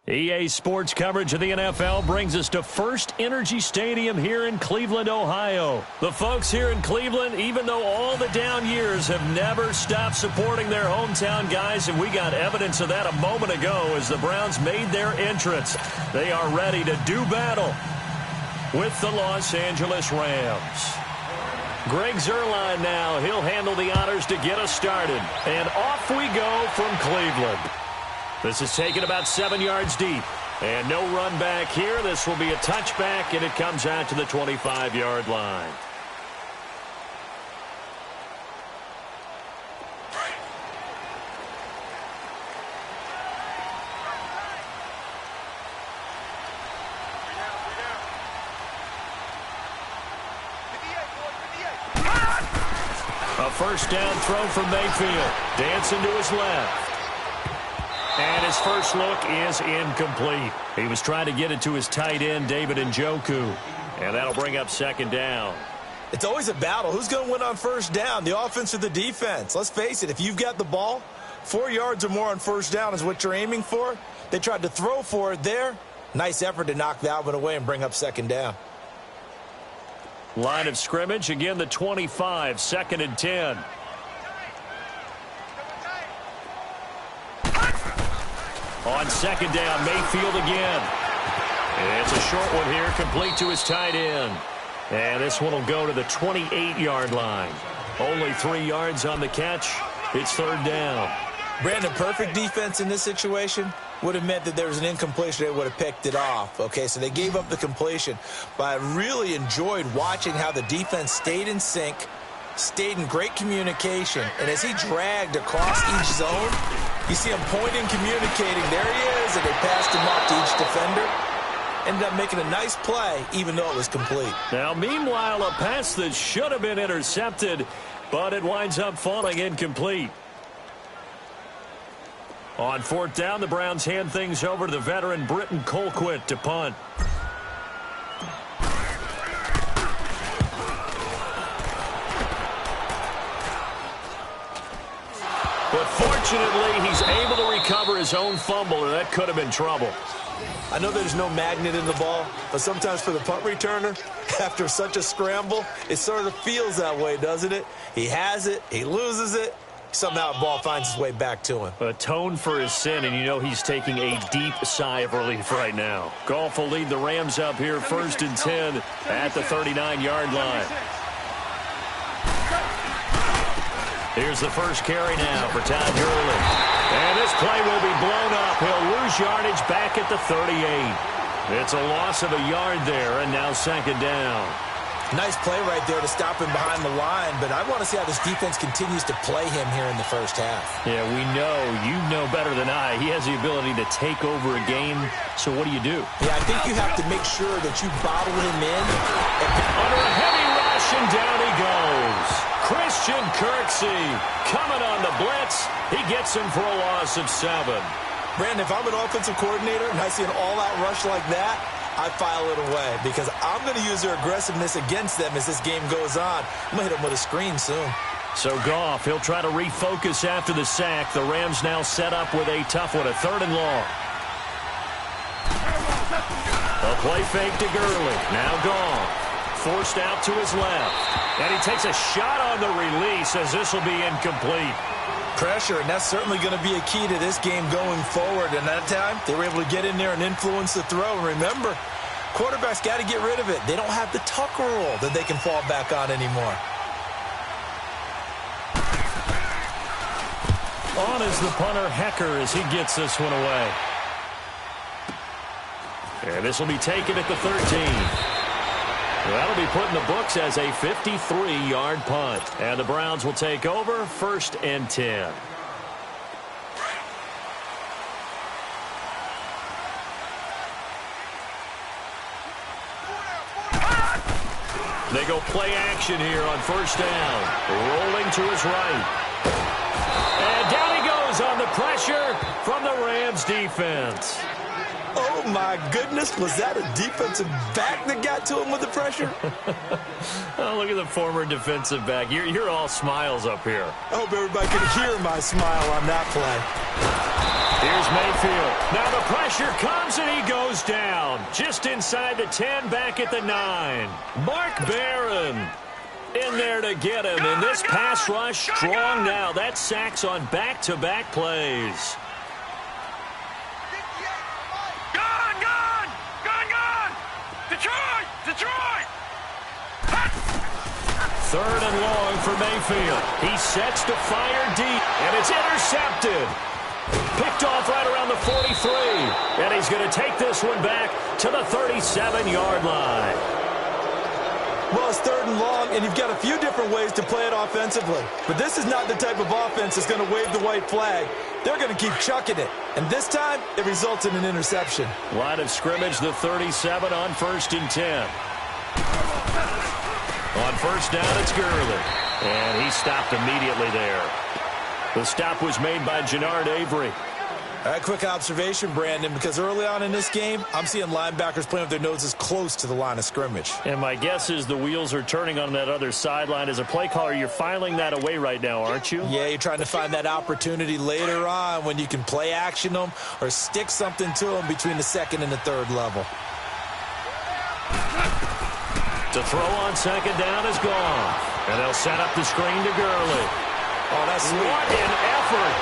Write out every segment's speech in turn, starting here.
EA Sports coverage of the NFL brings us to First Energy Stadium here in Cleveland, Ohio. The folks here in Cleveland, even though all the down years, have never stopped supporting their hometown guys, and we got evidence of that a moment ago as the Browns made their entrance. They are ready to do battle with the Los Angeles Rams. Greg Zuerlein now. He'll handle the honors to get us started. And off we go from Cleveland. This is taken about 7 yards deep. And no run back here. This will be a touchback, and it comes out to the 25-yard line. A first down throw from Mayfield. Dancing to his left. And his first look is incomplete. He was trying to get it to his tight end, David Njoku. And that'll bring up second down. It's always a battle. Who's going to win on first down, the offense or the defense? Let's face it, if you've got the ball, 4 yards or more on first down is what you're aiming for. They tried to throw for it there. Nice effort to knock that one away and bring up second down. Line of scrimmage, again the 25, 2nd and 10. On second down, Mayfield again. It's a short one here, complete to his tight end. And this one will go to the 28-yard line. Only 3 yards on the catch. It's third down. Brandon, perfect defense in this situation would have meant that there was an incompletion. They would have picked it off. Okay, so they gave up the completion. But I really enjoyed watching how the defense stayed in sync, stayed in great communication. And as he dragged across each zone, you see him pointing, communicating. There he is, and they passed him off to each defender. Ended up making a nice play, even though it was complete. Now, meanwhile, a pass that should have been intercepted, but it winds up falling incomplete. On fourth down, the Browns hand things over to the veteran Britton Colquitt to punt. But fortunately, he's able to recover his own fumble, and that could have been trouble. I know there's no magnet in the ball, but sometimes for the punt returner, after such a scramble, it sort of feels that way, doesn't it? He has it, he loses it, somehow the ball finds its way back to him. Atone for his sin, and you know he's taking a deep sigh of relief right now. Goff will lead the Rams up here 1st and 10 at the 39-yard line. Here's the first carry now for Todd Gurley. And this play will be blown up. He'll lose yardage back at the 38. It's a loss of a yard there, and now second down. Nice play right there to stop him behind the line, but I want to see how this defense continues to play him here in the first half. Yeah, we know. You know better than I. He has the ability to take over a game, so what do? Yeah, I think you have to make sure that you bottle him in. Under a heavy rush, and down he goes. Christian Kirksey coming on the blitz. He gets him for a loss of 7. Brandon, if I'm an offensive coordinator and I see an all-out rush like that, I file it away because I'm going to use their aggressiveness against them as this game goes on. I'm going to hit them with a screen soon. So Goff, he'll try to refocus after the sack. The Rams now set up with a tough one, a 3rd and long. A play fake to Gurley. Now Goff. Forced out to his left. And he takes a shot on the release as this will be incomplete. Pressure, and that's certainly going to be a key to this game going forward. And that time, they were able to get in there and influence the throw. And remember, quarterbacks got to get rid of it. They don't have the tuck rule that they can fall back on anymore. On is the punter, Hecker, as he gets this one away. And this will be taken at the 13. That'll be put in the books as a 53-yard punt. And the Browns will take over 1st and 10. They go play action here on first down. Rolling to his right. And down he goes on the pressure from the Rams defense. Oh, my goodness. Was that a defensive back that got to him with the pressure? Oh, look at the former defensive back. You're all smiles up here. I hope everybody can hear my smile on that play. Here's Mayfield. Now the pressure comes and he goes down. Just inside the 10, back at the 9. Mark Barron in there to get him. And this pass rush strong now. That's sacks on back-to-back plays. Detroit! Third and long for Mayfield. He sets to fire deep, and it's intercepted. Picked off right around the 43. And he's going to take this one back to the 37-yard line. Well, it's third and long, and you've got a few different ways to play it offensively. But this is not the type of offense that's going to wave the white flag. They're going to keep chucking it. And this time, it results in an interception. Line of scrimmage, the 37 on 1st and 10. On first down, it's Gurley. And he stopped immediately there. The stop was made by Jannard Avery. All right, quick observation, Brandon, because early on in this game, I'm seeing linebackers playing with their noses close to the line of scrimmage. And my guess is the wheels are turning on that other sideline. As a play caller, you're filing that away right now, aren't you? Yeah, you're trying to find that opportunity later on when you can play action them or stick something to them between the second and the third level. To throw on second down is gone. And they'll set up the screen to Gurley. Oh, that's sweet. What an effort.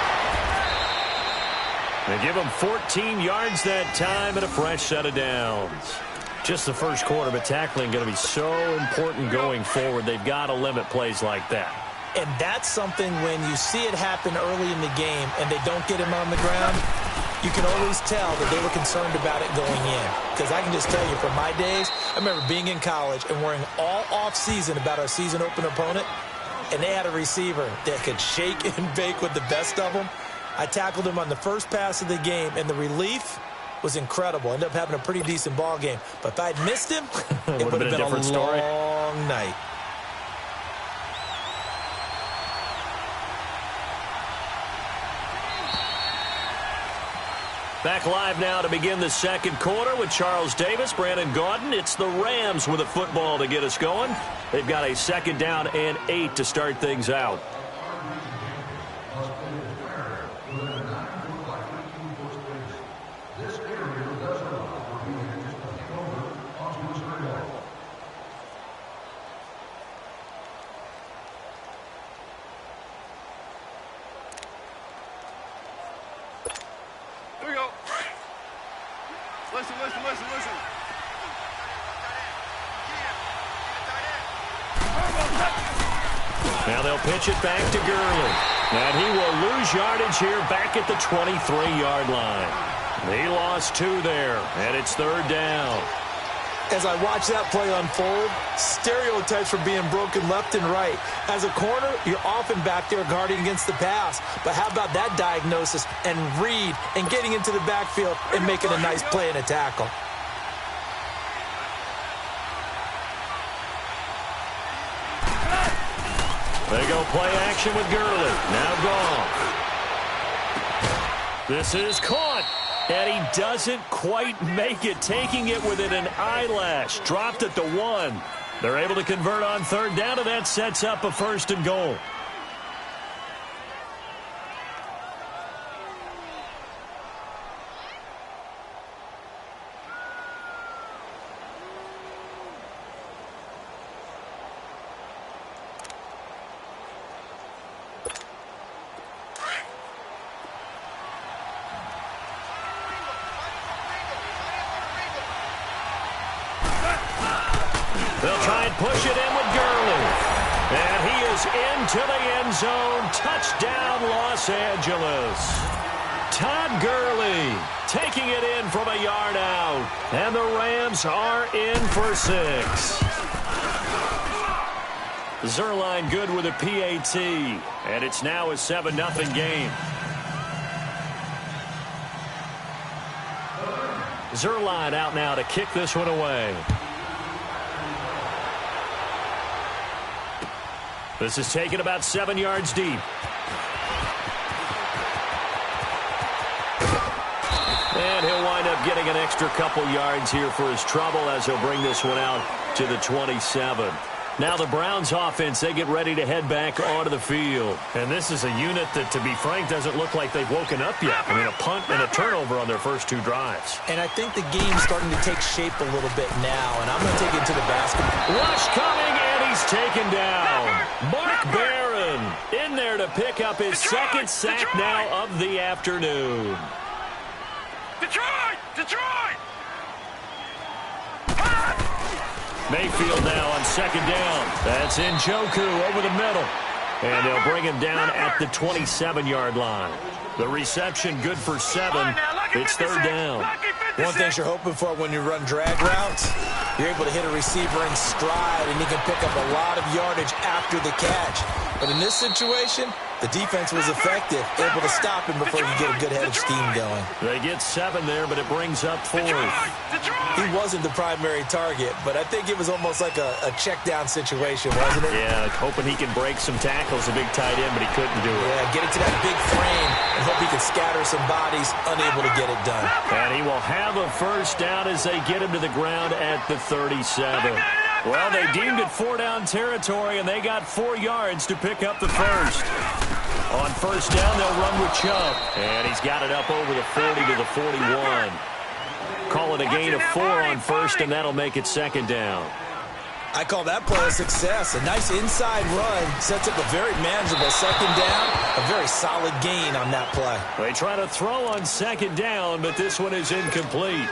They give him 14 yards that time and a fresh set of downs. Just the first quarter, but tackling going to be so important going forward. They've got to limit plays like that. And that's something when you see it happen early in the game and they don't get him on the ground, you can always tell that they were concerned about it going in. Because I can just tell you from my days, I remember being in college and worrying all off-season about our season opener opponent, and they had a receiver that could shake and bake with the best of them. I tackled him on the first pass of the game, and the relief was incredible. Ended up having a pretty decent ball game. But if I'd missed him, it would have been a different story. long night. Back live now to begin the second quarter with Charles Davis, Brandon Gaudin. It's the Rams with a football to get us going. They've got a second down and 8 to start things out. Here we go. Listen. Now they'll pitch it back to Gurley. And he will lose yardage here back at the 23-yard line. He lost 2 there, and it's third down. As I watch that play unfold, stereotypes were being broken left and right. As a corner, you're often back there guarding against the pass. But how about that diagnosis and read and getting into the backfield and making a nice play and a tackle? They go play action with Gurley. Now gone. This is caught. And he doesn't quite make it, taking it within an eyelash. Dropped at the 1. They're able to convert on third down, and that sets up a 1st and goal. They'll try and push it in with Gurley. And he is into the end zone. Touchdown, Los Angeles. Todd Gurley taking it in from a yard out. And the Rams are in for 6. Zerline good with a PAT. And it's now a 7-0 game. Zerline out now to kick this one away. This is taken about 7 yards deep. And he'll wind up getting an extra couple yards here for his trouble as he'll bring this one out to the 27. Now the Browns offense, they get ready to head back onto the field. And this is a unit that, to be frank, doesn't look like they've woken up yet. I mean, a punt and a turnover on their first 2 drives. And I think the game's starting to take shape a little bit now, and I'm going to take it to the basket. Rush coming, and he's taken down. Mark Barron in there to pick up his second sack now of the afternoon. Detroit! Detroit! Mayfield now on second down. That's Njoku over the middle. And they'll bring him down at the 27-yard line. The reception good for 7. It's third down. One thing you're hoping for when you run drag routes, you're able to hit a receiver in stride, and he can pick up a lot of yardage after the catch. But in this situation, the defense was effective, able to stop him before you get a good head of steam going. They get 7 there, but it brings up 4th. He wasn't the primary target, but I think it was almost like a check-down situation, wasn't it? Yeah, hoping he can break some tackles, a big tight end, but he couldn't do it. Yeah, get it to that big frame and hope he can scatter some bodies, unable to get it done. And he will have a first down as they get him to the ground at the 37. Well, they deemed it 4-down territory, and they got 4 yards to pick up the first. On first down, they'll run with Chubb. And he's got it up over the 40 to the 41. Call it a gain of 4 on first, and that'll make it second down. I call that play a success. A nice inside run sets up a very manageable second down. A very solid gain on that play. They try to throw on second down, but this one is incomplete.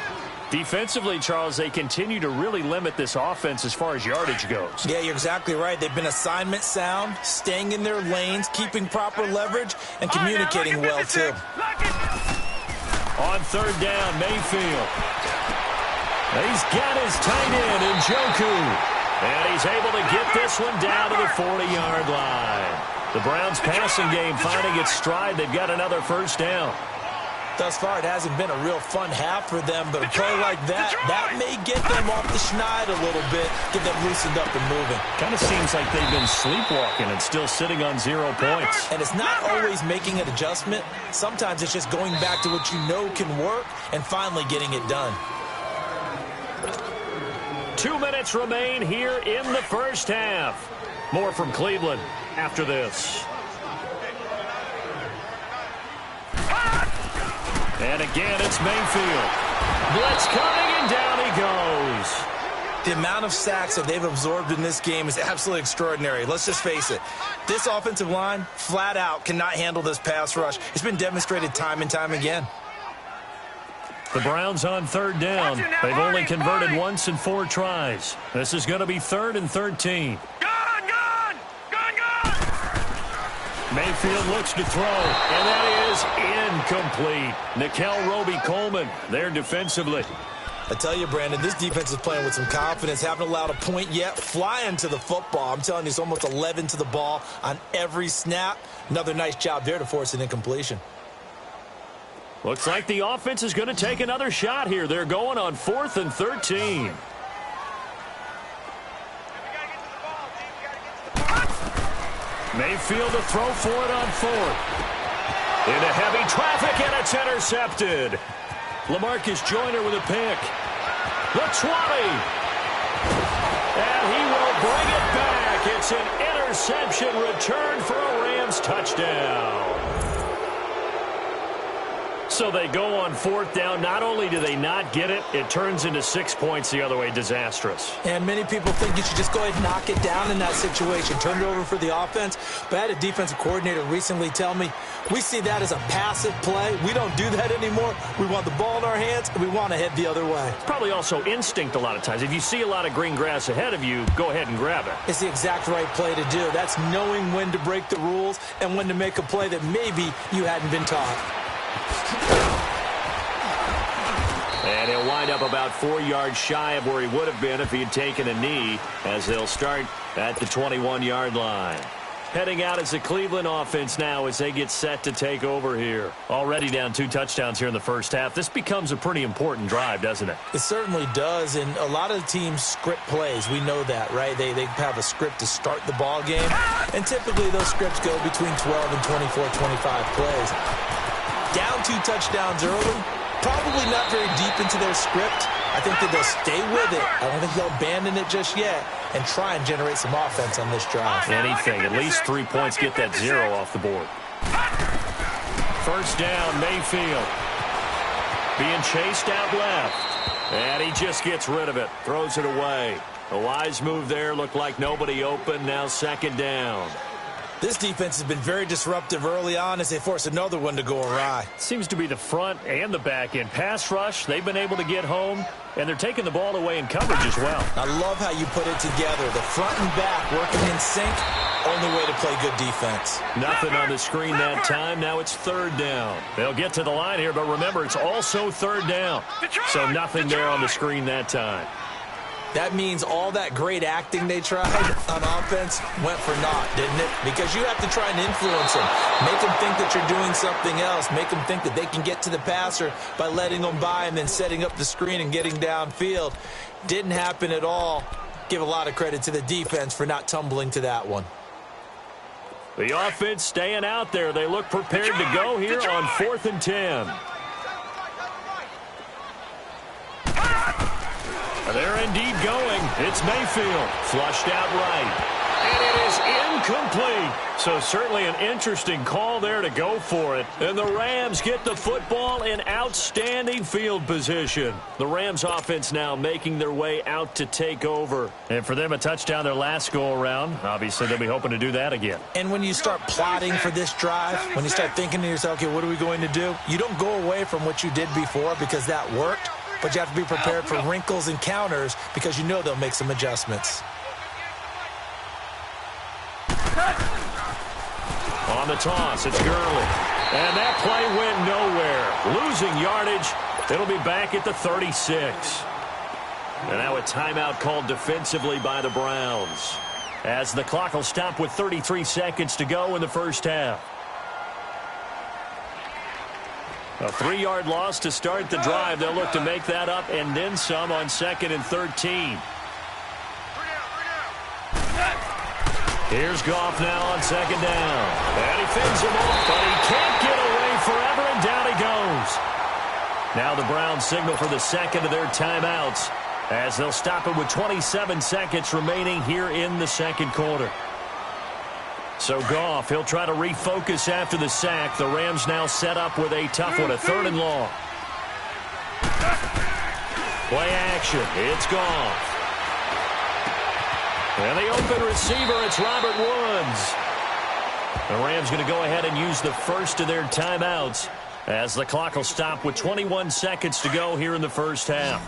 Defensively, Charles, they continue to really limit this offense as far as yardage goes. Yeah, you're exactly right. They've been assignment sound, staying in their lanes, keeping proper leverage, and communicating well, too. On third down, Mayfield. He's got his tight end, Njoku. And he's able to get this one down to the 40-yard line. The Browns passing game finding its stride. They've got another first down. Thus far, it hasn't been a real fun half for them, but a play like that may get them off the schneid a little bit, get them loosened up and moving. Kind of seems like they've been sleepwalking and still sitting on 0 points. And it's not always making an adjustment. Sometimes it's just going back to what you know can work and finally getting it done. 2 minutes remain here in the first half. More from Cleveland after this. And again, it's Mayfield. Blitz coming, and down he goes. The amount of sacks that they've absorbed in this game is absolutely extraordinary. Let's just face it. This offensive line, flat out, cannot handle this pass rush. It's been demonstrated time and time again. The Browns on third down. They've only converted once in 4 tries. This is going to be 3rd and 13. Mayfield looks to throw, and that is incomplete. Nickel Roby-Coleman there defensively. I tell you, Brandon, this defense is playing with some confidence. Haven't allowed a point yet. Flying to the football. I'm telling you, it's almost 11 to the ball on every snap. Another nice job there to force an incompletion. Looks like the offense is going to take another shot here. They're going on 4th and 13. Mayfield to throw for it on 4th. Into heavy traffic, and it's intercepted. LaMarcus Joyner with a pick. The 20. And he will bring it back. It's an interception return for a Rams touchdown. So they go on 4th down. Not only do they not get it, it turns into 6 points the other way. Disastrous. And many people think you should just go ahead and knock it down in that situation. Turn it over for the offense. But I had a defensive coordinator recently tell me, we see that as a passive play. We don't do that anymore. We want the ball in our hands, and we want to head the other way. It's probably also instinct a lot of times. If you see a lot of green grass ahead of you, go ahead and grab it. It's the exact right play to do. That's knowing when to break the rules and when to make a play that maybe you hadn't been taught. And he'll wind up about 4 yards shy of where he would have been if he had taken a knee, as they'll start at the 21-yard line. Heading out as the Cleveland offense now as they get set to take over here. Already down 2 touchdowns here in the first half. This becomes a pretty important drive, doesn't it? It certainly does, and a lot of teams script plays. We know that, right? They have a script to start the ball game, and typically those scripts go between 12 and 24, 25 plays. Down 2 touchdowns early, probably not very deep into their script. I think that they'll stay with it. I don't think they'll abandon it just yet. and try and generate some offense on this drive. Anything. At least 3 points, get that 0 off the board. First down, Mayfield. Being chased out left. And he just gets rid of it. Throws it away. A wise move there. Looked like nobody open. Now second down. This defense has been very disruptive early on as they force another one to go awry. Seems to be the front and the back end. Pass rush, they've been able to get home, and they're taking the ball away in coverage as well. I love how you put it together. The front and back working in sync. Only way to play good defense. Nothing on the screen that time. Now it's third down. They'll get to the line here, but remember, it's also third down. So nothing there on the screen that time. That means all that great acting they tried on offense went for naught, didn't it? Because you have to try and influence them. Make them think that you're doing something else. Make them think that they can get to the passer by letting them by and then setting up the screen and getting downfield. Didn't happen at all. Give a lot of credit to the defense for not tumbling to that one. The offense staying out there. They look prepared to go here on 4th and 10. They're indeed going. It's Mayfield. Flushed out right. And it is incomplete. So certainly an interesting call there to go for it. And the Rams get the football in outstanding field position. The Rams offense now making their way out to take over. And for them, a touchdown their last go-around. Obviously, they'll be hoping to do that again. And when you start plotting for this drive, when you start thinking to yourself, okay, what are we going to do? You don't go away from what you did before because that worked. But you have to be prepared for wrinkles and counters because you know they'll make some adjustments. On the toss, it's Gurley. And that play went nowhere. Losing yardage. It'll be back at the 36. And now a timeout called defensively by the Browns, as the clock will stop with 33 seconds to go in the first half. A 3-yard loss to start the drive. They'll look to make that up and then some on 2nd and 13. Here's Goff now on 2nd down. And he fends him off, but he can't get away forever, and down he goes. Now the Browns signal for the second of their timeouts, as they'll stop it with 27 seconds remaining here in the second quarter. So Goff, he'll try to refocus after the sack. The Rams now set up with a tough one, a 3rd and long. Play action. It's Goff. And the open receiver, it's Robert Woods. The Rams going to go ahead and use the first of their timeouts, as the clock will stop with 21 seconds to go here in the first half.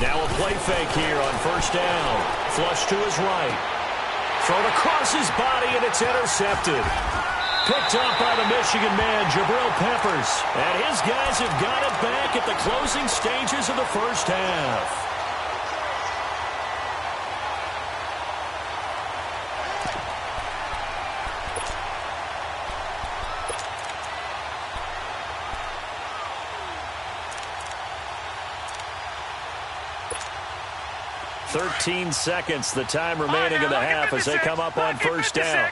Now a play fake here on 1st down. Flush to his right. Thrown across his body, and it's intercepted. Picked up by the Michigan man, Jabril Peppers. And his guys have got it back at the closing stages of the first half. "13 seconds, the time remaining in the half as they come up on 1st down.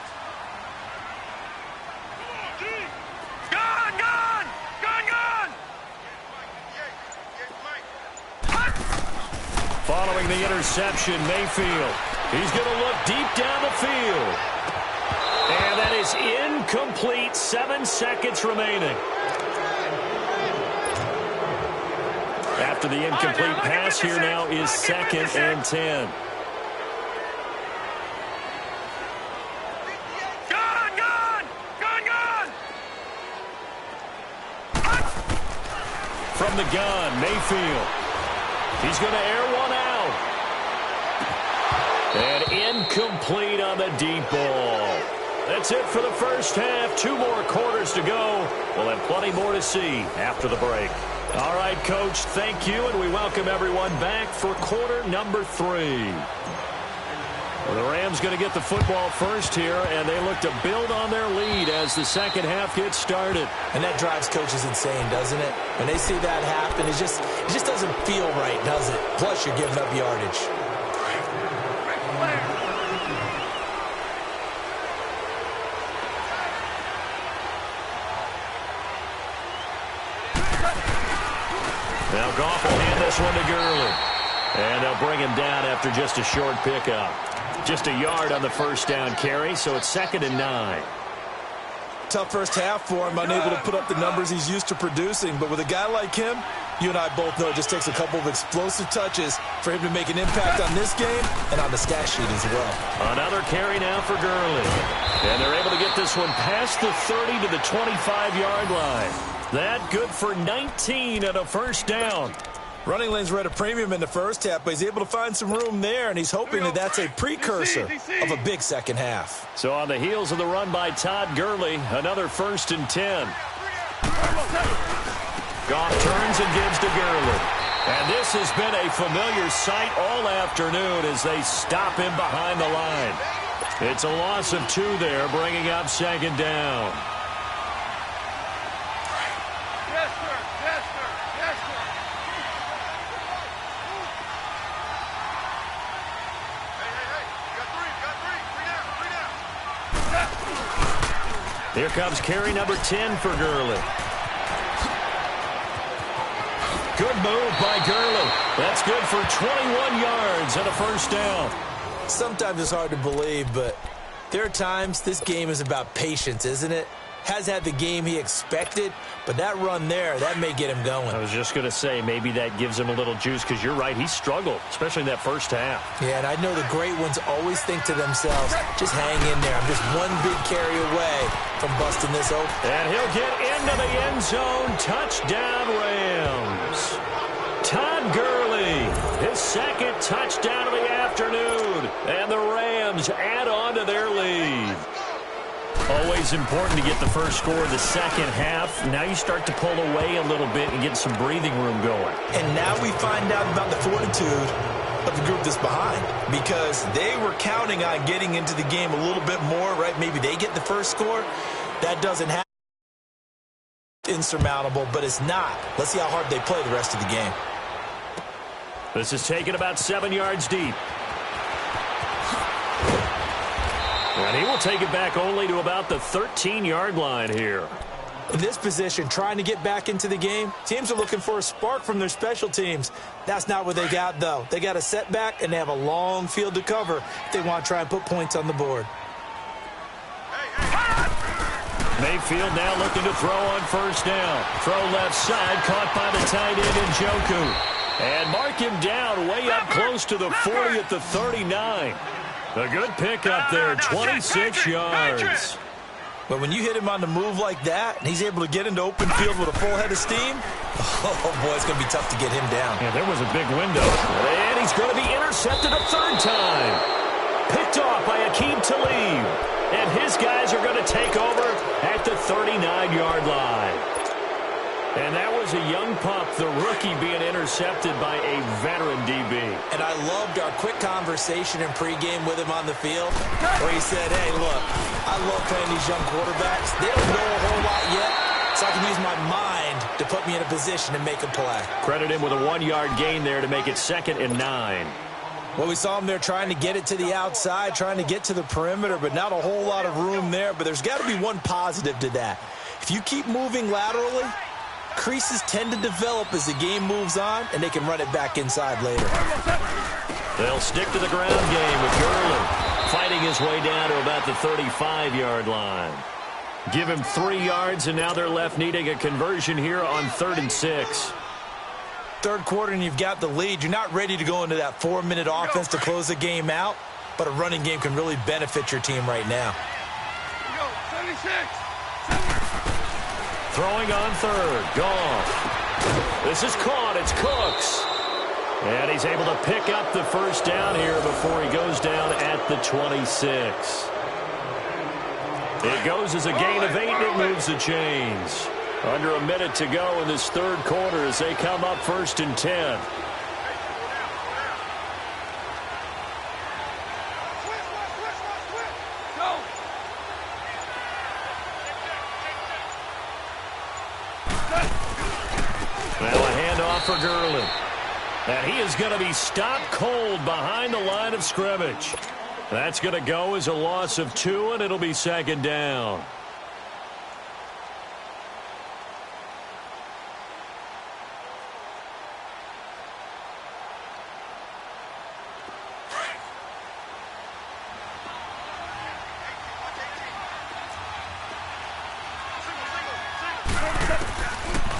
Following the interception, Mayfield. He's going to look deep down the field. And that is incomplete. 7 seconds remaining. After the incomplete pass, here now is 2nd and 10. From the gun, Mayfield. He's going to air one out. And incomplete on the deep ball. That's it for the first half. 2 more quarters to go. We'll have plenty more to see after the break. All right, Coach, thank you, and we welcome everyone back for quarter number 3. Well, the Rams going to get the football first here, and they look to build on their lead as the second half gets started. And that drives coaches insane, doesn't it? When they see that happen, it just doesn't feel right, does it? Plus, you're giving up yardage. Now Goff will hand this one to Gurley. And they'll bring him down after just a short pickup. Just a yard on the first down carry, so it's 2nd and 9. Tough first half for him, unable to put up the numbers he's used to producing. But with a guy like him, you and I both know it just takes a couple of explosive touches for him to make an impact on this game and on the stat sheet as well. Another carry now for Gurley. And they're able to get this one past the 30 to the 25-yard line. That good for 19 and a first down. Running lanes were at a premium in the first half, but he's able to find some room there, and he's hoping that that's a precursor of a big second half. So on the heels of the run by Todd Gurley, another 1st and 10. Goff turns and gives to Gurley. And this has been a familiar sight all afternoon as they stop him behind the line. It's a loss of 2 there, bringing up 2nd down. Here comes carry number 10 for Gurley. Good move by Gurley. That's good for 21 yards and a first down. Sometimes it's hard to believe, but there are times this game is about patience, isn't it? Has had the game he expected, but that run there, that may get him going. I was just going to say, maybe that gives him a little juice, because you're right, he struggled, especially in that first half. Yeah, and I know the great ones always think to themselves, just hang in there. I'm just one big carry away from busting this open. And he'll get into the end zone. Touchdown, Rams. Todd Gurley, his 2nd touchdown of the afternoon. And the Rams add on to their lead. Always important to get the first score of the second half. Now you start to pull away a little bit and get some breathing room going. And now we find out about the fortitude of the group that's behind, because they were counting on getting into the game a little bit more, right? Maybe they get the first score. That doesn't happen. Insurmountable, but it's not. Let's see how hard they play the rest of the game. This is taken about 7 yards deep. And he will take it back only to about the 13-yard line here. In this position, trying to get back into the game, teams are looking for a spark from their special teams. That's not what they got, though. They got a setback, and they have a long field to cover if they want to try and put points on the board. Mayfield now looking to throw on first down. Throw left side, caught by the tight end Njoku. And mark him down way up close to the 40 at the 39. A good pickup there, 26 yards. But when you hit him on the move like that, and he's able to get into open field with a full head of steam, oh, boy, it's going to be tough to get him down. Yeah, there was a big window. And he's going to be intercepted a 3rd time. Picked off by Akeem Talib. And his guys are going to take over at the 39-yard line. And that was a young pup, the rookie, being intercepted by a veteran DB. And I loved our quick conversation in pregame with him on the field, where he said, hey, look, I love playing these young quarterbacks. They don't know a whole lot yet, so I can use my mind to put me in a position to make a play. Credit him with a 1-yard gain there to make it 2nd and 9. Well, we saw him there trying to get it to the outside, trying to get to the perimeter, but not a whole lot of room there. But there's got to be one positive to that. If you keep moving laterally, creases tend to develop as the game moves on, and they can run it back inside later. They'll stick to the ground game with Gurley fighting his way down to about the 35-yard line. Give him 3 yards, and now they're left needing a conversion here on 3rd and 6. Third quarter, and you've got the lead. You're not ready to go into that 4-minute offense to close the game out, but a running game can really benefit your team right now. Throwing on 3rd. Goff. This is caught. It's Cooks. And he's able to pick up the first down here before he goes down at the 26. It goes as a gain of 8, and it moves the chains. Under a minute to go in this 3rd quarter as they come up 1st and 10. Now a handoff for Gurley. And he is going to be stopped cold behind the line of scrimmage. That's going to go as a loss of 2, and it'll be 2nd down.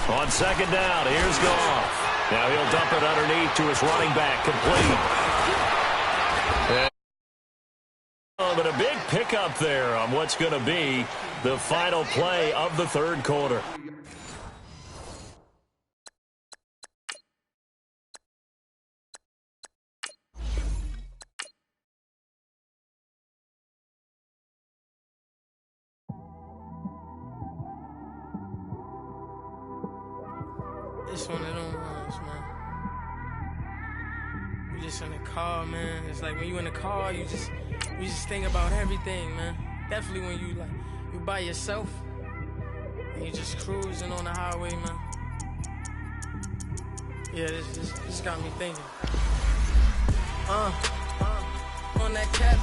On second down, here's Goff. Now he'll dump it underneath to his running back, complete. But a big pickup there on what's going to be the final play of the third quarter. It's one of them ones, man. You just in the car, man. It's like when you in the car, you just think about everything, man. Definitely when you by yourself and you just cruising on the highway, man. Yeah, this got me thinking. On that cap.